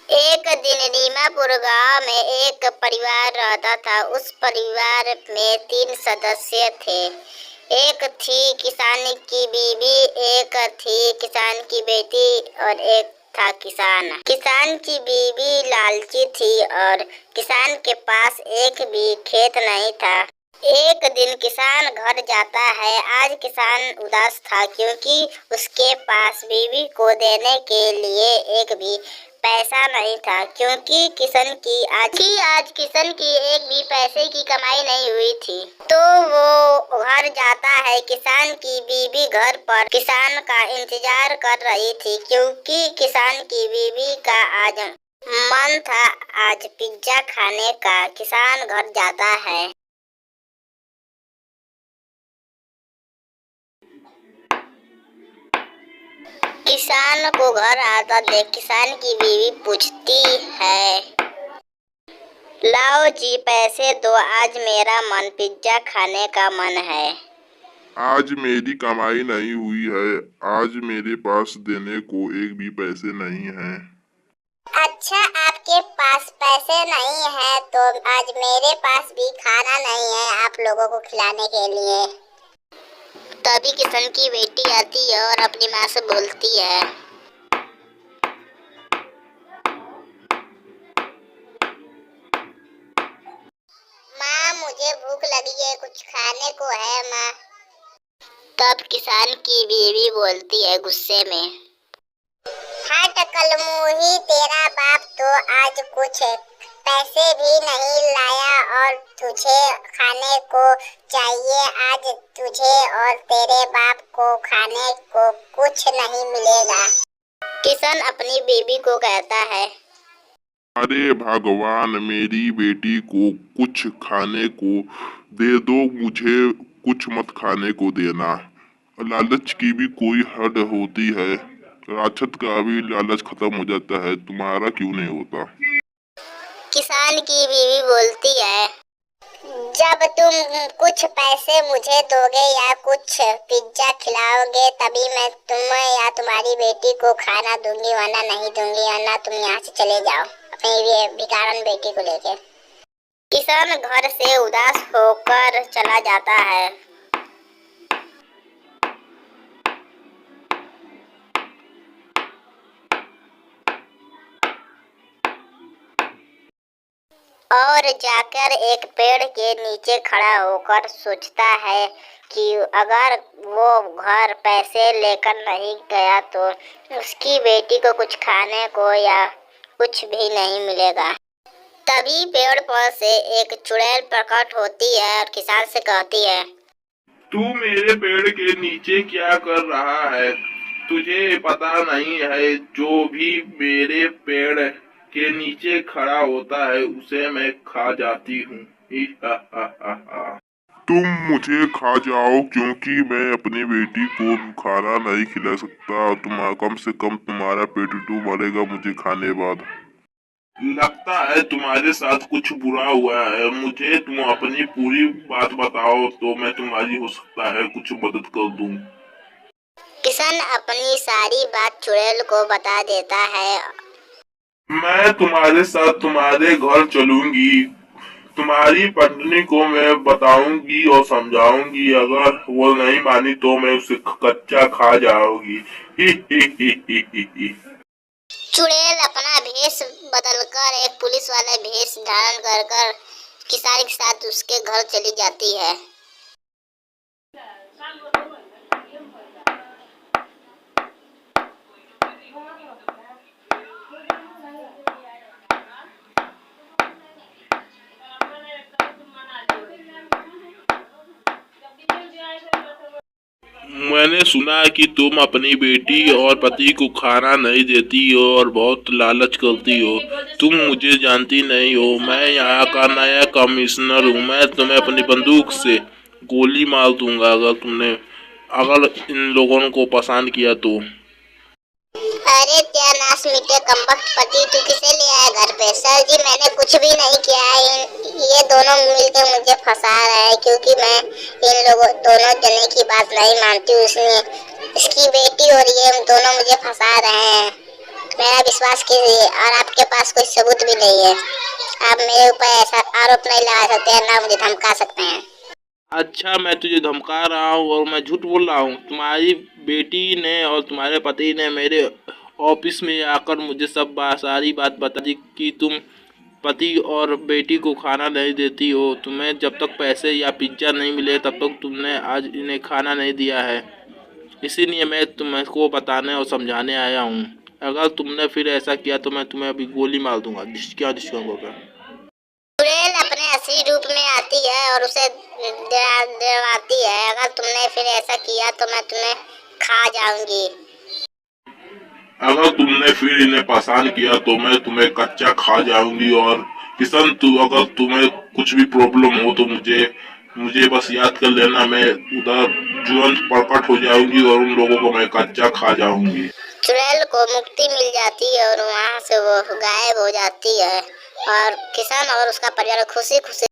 एक दिन रीमापुर गांव में एक परिवार रहता था। उस परिवार में 3 सदस्य थे। एक थी किसान की बीवी, एक थी किसान की बेटी और एक था किसान। किसान की बीवी लालची थी और किसान के पास एक भी खेत नहीं था। एक दिन किसान घर जाता है। आज किसान उदास था क्योंकि उसके पास बीवी को देने के लिए एक भी पैसा नहीं था, क्योंकि आज किशन की एक भी पैसे की कमाई नहीं हुई थी। तो वो घर जाता है। किसान की बीवी घर पर किसान का इंतजार कर रही थी, क्योंकि किसान की बीवी का आज मन था आज पिज्जा खाने का। किसान घर जाता है। किसान को घर आता देख किसान की बीवी पूछती है, लाओ जी पैसे दो, आज मेरा मन पिज्जा खाने का मन है। आज मेरी कमाई नहीं हुई है, आज मेरे पास देने को एक भी पैसे नहीं हैं। अच्छा, आपके पास पैसे नहीं है तो आज मेरे पास भी खाना नहीं है आप लोगों को खिलाने के लिए। तभी किशन की बेटी आती है और अपनी माँ से बोलती है, माँ मुझे भूख लगी है, कुछ खाने को है माँ। तब किसान की बीवी बोलती है गुस्से में, हट कलमुही, तेरा बाप तो आज कुछ पैसे भी नहीं लाया और तुझे खाने को चाहिए। आज तुझे और तेरे बाप को खाने को कुछ नहीं मिलेगा। किशन अपनी बीवी को कहता है, अरे भगवान, मेरी बेटी को कुछ खाने को दे दो, मुझे कुछ मत खाने को देना। लालच की भी कोई हद होती है, राक्षस का भी लालच खत्म हो जाता है, तुम्हारा क्यों नहीं होता? किसान की बीवी बोलती है, जब तुम कुछ पैसे मुझे दोगे या कुछ पिज्जा खिलाओगे तभी मैं तुम्हें या तुम्हारी बेटी को खाना दूंगी, वरना नहीं दूंगी, वरना तुम यहाँ से चले जाओ अपनी भिखारन बेटी को लेके। किसान घर से उदास होकर चला जाता है। और जाकर एक पेड़ के नीचे खड़ा होकर सोचता है कि अगर वो घर पैसे लेकर नहीं गया तो उसकी बेटी को कुछ खाने को या कुछ भी नहीं मिलेगा। तभी पेड़ पर से एक चुड़ैल प्रकट होती है और किसान से कहती है, तू मेरे पेड़ के नीचे क्या कर रहा है? तुझे पता नहीं है, जो भी मेरे पेड़ के नीचे खड़ा होता है उसे मैं खा जाती हूँ। तुम मुझे खा जाओ, क्योंकि मैं अपनी बेटी को खाना नहीं खिला सकता। कम से कम तुम्हारा पेट तो भरेगा मुझे खाने बाद। लगता है तुम्हारे साथ कुछ बुरा हुआ है। मुझे तुम अपनी पूरी बात बताओ तो मैं तुम्हारी हो सकता है कुछ मदद कर दूं। किशन अपनी सारी बात चुड़ैल को बता देता है। मैं तुम्हारे साथ तुम्हारे घर चलूंगी, तुम्हारी पत्नी को मैं बताऊंगी और समझाऊंगी, अगर वो नहीं मानी तो मैं उसे कच्चा खा जाऊंगी। चुड़ैल अपना भेष बदलकर एक पुलिस वाला भेष धारण कर किसान के साथ उसके घर चली जाती है। मैंने सुना कि तुम अपनी बेटी और पति को खाना नहीं देती हो और बहुत लालच करती हो। तुम मुझे जानती नहीं हो, मैं यहाँ का नया कमिश्नर हूँ। मैं तुम्हें अपनी बंदूक से गोली मार दूंगा अगर इन लोगों को पसंद किया तो। अरे क्या नाश मिटे कमबख्त पति, तू किसे ले आया घर पे? सर जी मैंने कुछ भी नहीं किया है, ये दोनों मिलकर मुझे फंसा रहे हैं, क्योंकि मैं इन लोगों दोनों जने की बात नहीं मानती हूँ। इसकी बेटी और ये दोनों मुझे फंसा रहे हैं। मेरा विश्वास कीजिए और आपके पास कोई सबूत भी नहीं है। आप मेरे ऊपर ऐसा आरोप नहीं लगा सकते हैं, ना मुझे धमका सकते हैं। अच्छा, मैं तुझे धमका रहा हूँ और मैं झूठ बोल रहा हूँ? तुम्हारी बेटी ने और तुम्हारे पति ने मेरे ऑफिस में आकर मुझे सारी बात बता दी कि तुम पति और बेटी को खाना नहीं देती हो। तुम्हें जब तक पैसे या पिज्ज़ा नहीं मिले तब तक तुमने आज इन्हें खाना नहीं दिया है। इसीलिए मैं तुमको बताने और समझाने आया हूँ। अगर तुमने फिर ऐसा किया तो मैं तुम्हें अभी गोली मार दूंगा। डिस्किया होगा। चुड़ैल अपने असली रूप में आती है और उसे डराती है। अगर तुमने फिर ऐसा किया तो मैं तुम्हें खा जाऊंगी। अगर तुमने फिर इन्हें परेशान किया तो मैं तुम्हें कच्चा खा जाऊंगी। और किशन, अगर तुम्हें कुछ भी प्रॉब्लम हो तो मुझे बस याद कर लेना। मैं उधर तुरंत प्रकट हो जाऊंगी और उन लोगों को मैं कच्चा खा जाऊंगी। चुड़ैल को मुक्ति मिल जाती है और वहाँ से वो गायब हो जाती है और किशन और उसका परिवार खुशी खुशी